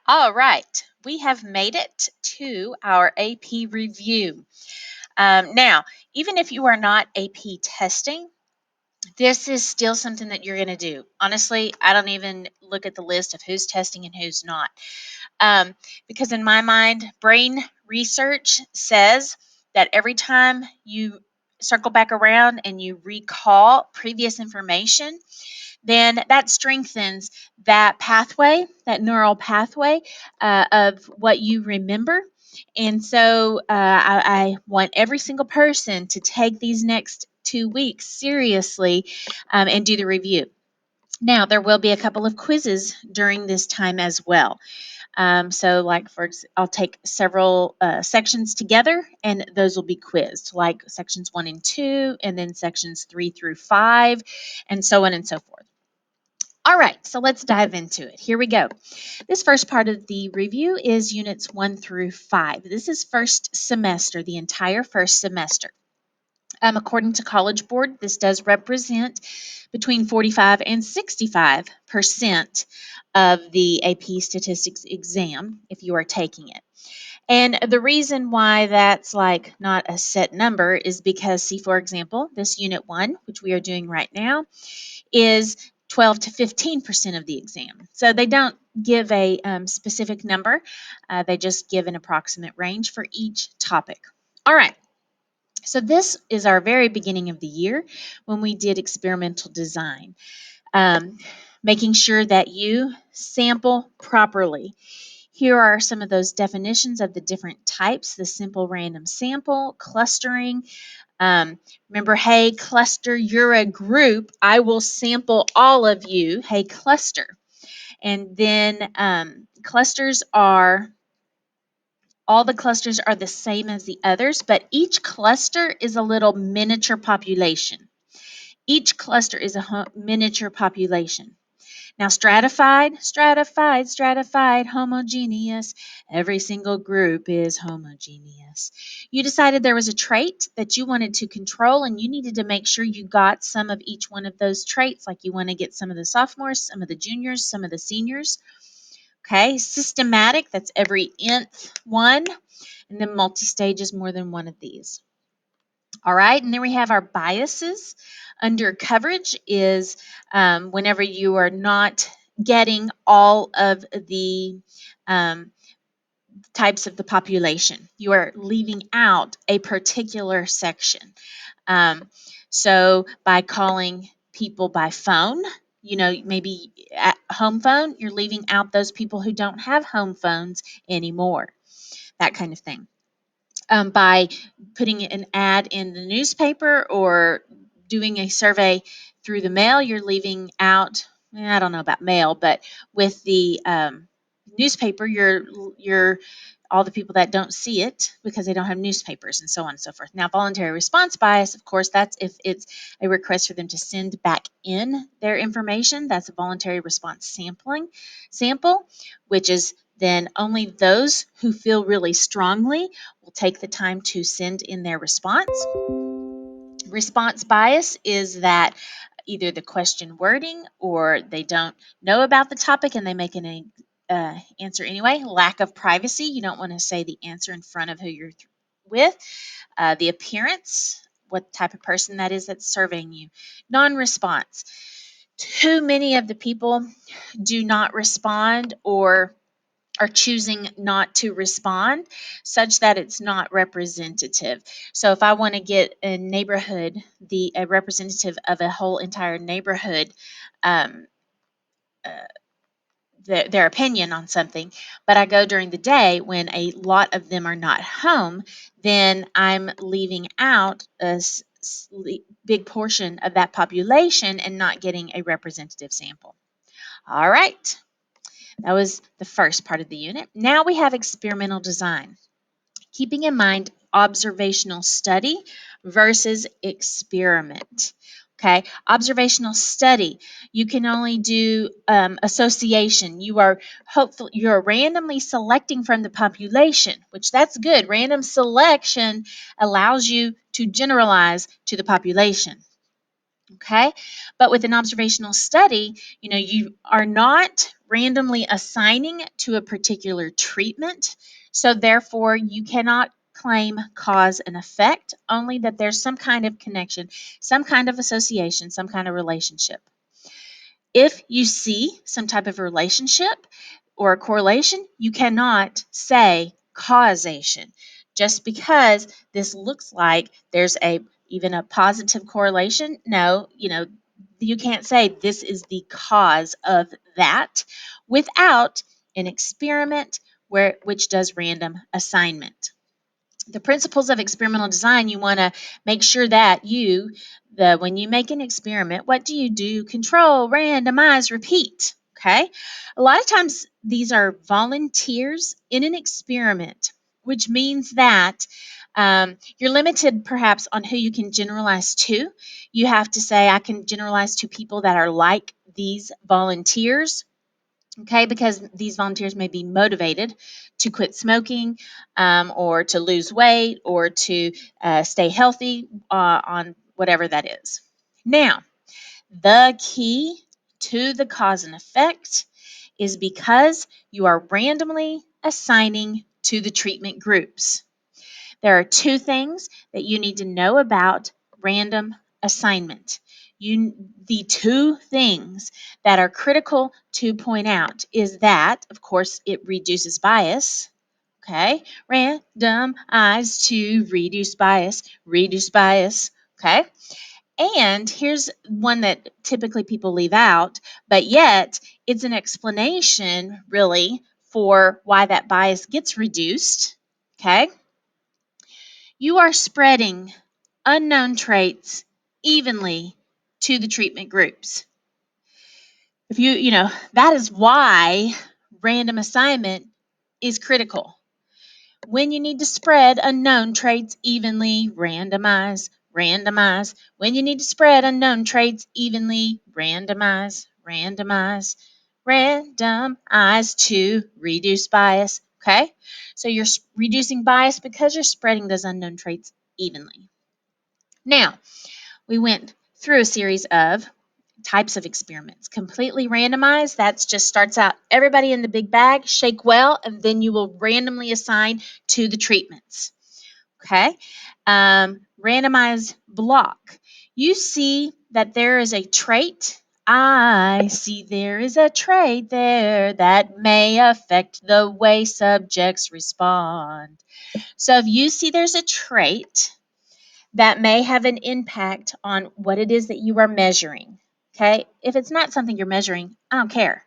All right, we have made it to our AP review. Now, even if you are not AP testing, this is still something that you're going to do. Honestly, I don't even look at the list of who's testing and who's not. Because in my mind, brain research says that every time you circle back around and you recall previous information, then that strengthens that pathway, that neural pathway of what you remember. And so I want every single person to take these next 2 weeks seriously and do the review. Now, there will be a couple of quizzes during this time as well. So, like I'll take several sections together, and those will be quizzed, like sections 1 and 2, and then sections 3 through 5, and so on and so forth. All right, so let's dive into it. Here we go. This first part of the review is units 1 through 5. This is first semester, the entire first semester. According to College Board, this does represent between 45 and 65% of the AP Statistics exam if you are taking it. And the reason why that's like not a set number is because, see, for example, this unit 1, which we are doing right now, is 12 to 15% of the exam. So they don't give a specific number. They just give an approximate range for each topic. All right. So this is our very beginning of the year when we did experimental design, making sure that you sample properly. Here are some of those definitions of the different types: the simple random sample, clustering. Remember, hey, cluster, you're a group. I will sample all of you. Hey, cluster. And then all the clusters are the same as the others, but each cluster is a little miniature population. Each cluster is a miniature population. Now, stratified, homogeneous. Every single group is homogeneous. You decided there was a trait that you wanted to control, and you needed to make sure you got some of each one of those traits, like you want to get some of the sophomores, some of the juniors, some of the seniors. Okay, systematic, that's every nth one. And then multi-stage is more than one of these. All right, and then we have our biases. Under coverage is whenever you are not getting all of the types of the population. You are leaving out a particular section. So by calling people by phone, maybe at home phone, you're leaving out those people who don't have home phones anymore, that kind of thing. By putting an ad in the newspaper or doing a survey through the mail, you're leaving out, I don't know about mail, but with the newspaper, you're all the people that don't see it because they don't have newspapers, and so on and so forth. Now, voluntary response bias, of course, that's if it's a request for them to send back in their information. That's a voluntary response sample, which is then only those who feel really strongly will take the time to send in their response. Response bias is that either the question wording or they don't know about the topic and they make an answer anyway. Lack of privacy. You don't want to say the answer in front of who you're with. The appearance, what type of person that is that's surveying you. Non-response. Too many of the people do not respond or are choosing not to respond such that it's not representative. So if I want to get a neighborhood, a representative of a whole entire neighborhood, um, uh, their opinion on something, but I go during the day when a lot of them are not home, then I'm leaving out a big portion of that population and not getting a representative sample. All right. That was the first part of the unit. Now we have experimental design. Keeping in mind observational study versus experiment. Okay, observational study, you can only do association. You're randomly selecting from the population, which that's good. Random selection allows you to generalize to the population. Okay, but with an observational study, you are not randomly assigning to a particular treatment, so therefore you cannot claim cause and effect, only that there's some kind of connection, some kind of association, some kind of relationship. If you see some type of relationship or a correlation, you cannot say causation. Just because this looks like there's even a positive correlation, no, you can't say this is the cause of that without an experiment which does random assignment. The principles of experimental design, you want to make sure that when you make an experiment, what do? Control, randomize, repeat. Okay. A lot of times these are volunteers in an experiment, which means that you're limited perhaps on who you can generalize to. You have to say, I can generalize to people that are like these volunteers. Okay, because these volunteers may be motivated to quit smoking, or to lose weight, or to stay healthy, on whatever that is. Now, the key to the cause and effect is because you are randomly assigning to the treatment groups. There are two things that you need to know about random assignment. The two things that are critical to point out is that, of course, it reduces bias. Okay, randomize to reduce bias. Okay, and here's one that typically people leave out, but yet it's an explanation really for why that bias gets reduced. Okay, you are spreading unknown traits evenly to the treatment groups. If that is why random assignment is critical. When you need to spread unknown traits evenly, randomize, randomize. When you need to spread unknown traits evenly, randomize, randomize, randomize to reduce bias. Okay? So you're reducing bias because you're spreading those unknown traits evenly. Now, we went through a series of types of experiments. Completely randomized, that just starts out everybody in the big bag, shake well, and then you will randomly assign to the treatments. Okay? Randomized block. You see that there is a trait. I see there is a trait there that may affect the way subjects respond. So if you see there's a trait that may have an impact on what it is that you are measuring. Okay? If it's not something you're measuring, I don't care.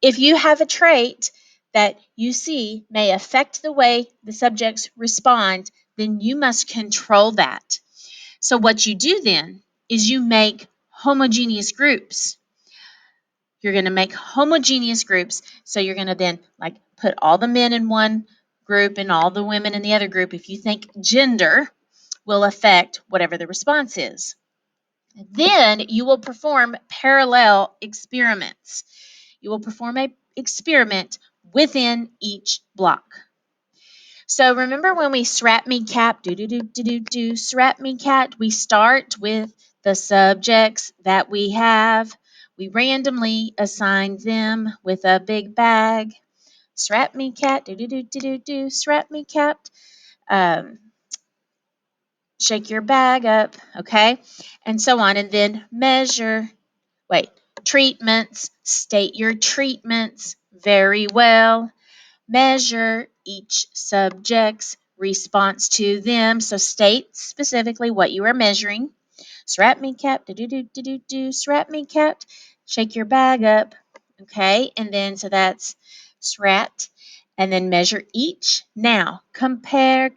If you have a trait that you see may affect the way the subjects respond, then you must control that. So what you do then is you make homogeneous groups. You're going to make homogeneous groups. So you're going to then put all the men in one group and all the women in the other group if you think gender will affect whatever the response is. Then you will perform parallel experiments. You will perform an experiment within each block. So remember when we SRAT me cap, SRAT me cat, we start with the subjects that we have. We randomly assign them with a big bag. SRAT me cat, SRAT me cat. Shake your bag up, okay? And so on. And then treatments, state your treatments very well. Measure each subject's response to them. So state specifically what you are measuring. SRAT me cap, SRAT me cap. Shake your bag up, okay? And then so that's SRAT. And then measure each. Now, compare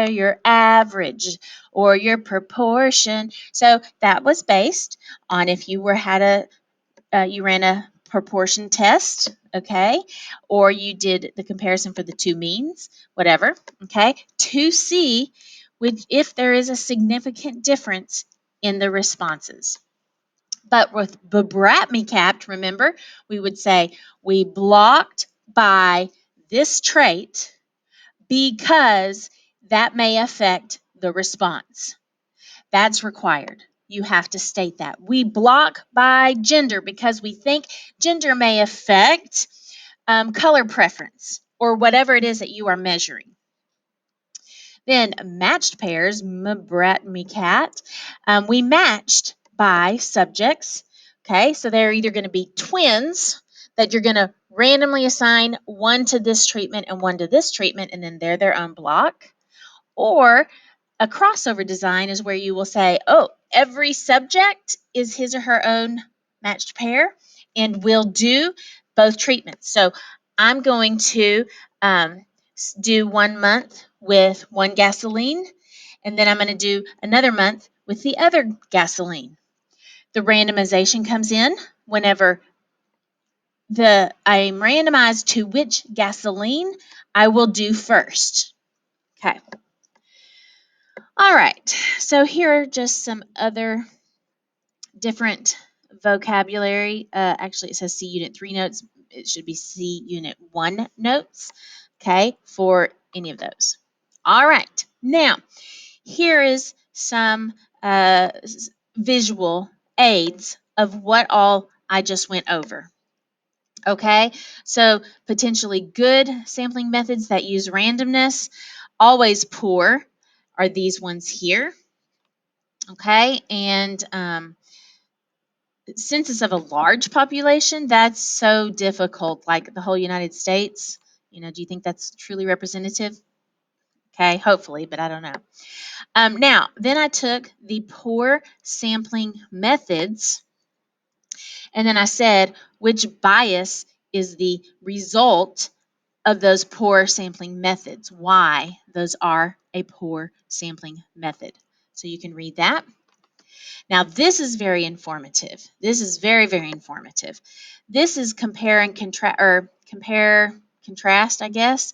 your average or your proportion. So that was based on if you you ran a proportion test, okay, or you did the comparison for the two means, whatever, okay, to see if there is a significant difference in the responses. But with me capped, remember, we would say we blocked by this trait because that may affect the response. That's required. you have to state that. We block by gender because we think gender may affect color preference or whatever it is that you are measuring. Then matched pairs, brat, me, cat. We matched by subjects. Okay, so they're either going to be twins that you're going to randomly assign one to this treatment and one to this treatment, and then they're their own block. Or a crossover design is where you will say, oh, every subject is his or her own matched pair, and we'll do both treatments. So I'm going to do 1 month with one gasoline, and then I'm going to do another month with the other gasoline. The randomization comes in whenever I'm randomized to which gasoline I will do first. Okay. All right, so here are just some other different vocabulary. Actually, it says C Unit 3 notes. It should be C Unit 1 notes, okay, for any of those. All right, now here is some visual aids of what all I just went over. Okay, so potentially good sampling methods that use randomness, always poor are these ones here. Okay, and census of a large population, that's so difficult, like the whole United States. Do you think that's truly representative? Okay, hopefully, but I don't know. Now, then I took the poor sampling methods, and then I said which bias is the result of those poor sampling methods, why those are a poor sampling method. So you can read that. Now, this is very informative. This is very, very informative. This is compare and contrast, I guess.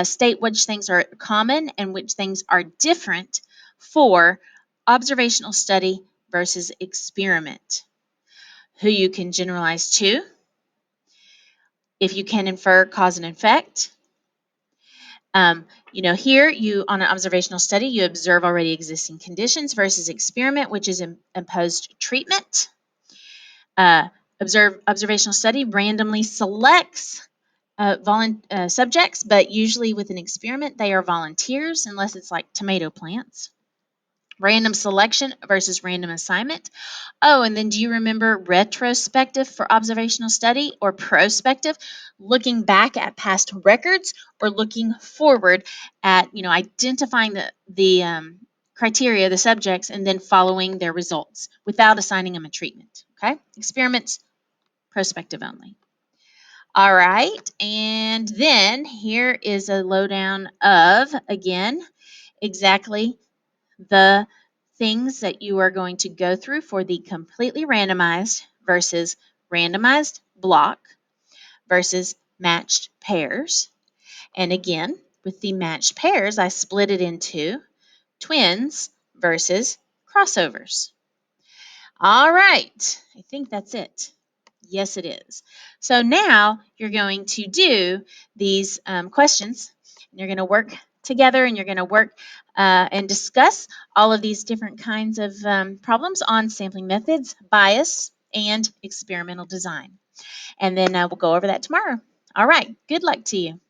State which things are common and which things are different for observational study versus experiment. Who you can generalize to, if you can infer cause and effect. Here you on an observational study, you observe already existing conditions versus experiment, which is imposed treatment. Observational study randomly selects subjects, but usually with an experiment, they are volunteers unless it's like tomato plants. Random selection versus random assignment. Oh, and then do you remember retrospective for observational study or prospective, looking back at past records or looking forward at, identifying the criteria, the subjects, and then following their results without assigning them a treatment. Okay, experiments, prospective only. All right, and then here is a lowdown of, again, exactly the things that you are going to go through for the completely randomized versus randomized block versus matched pairs. And again, with the matched pairs, I split it into twins versus crossovers. All right, I think that's it. Yes, it is. So now you're going to do these questions, and you're going to work together, and you're going to work and discuss all of these different kinds of problems on sampling methods, bias, and experimental design. And then we'll go over that tomorrow. All right, good luck to you.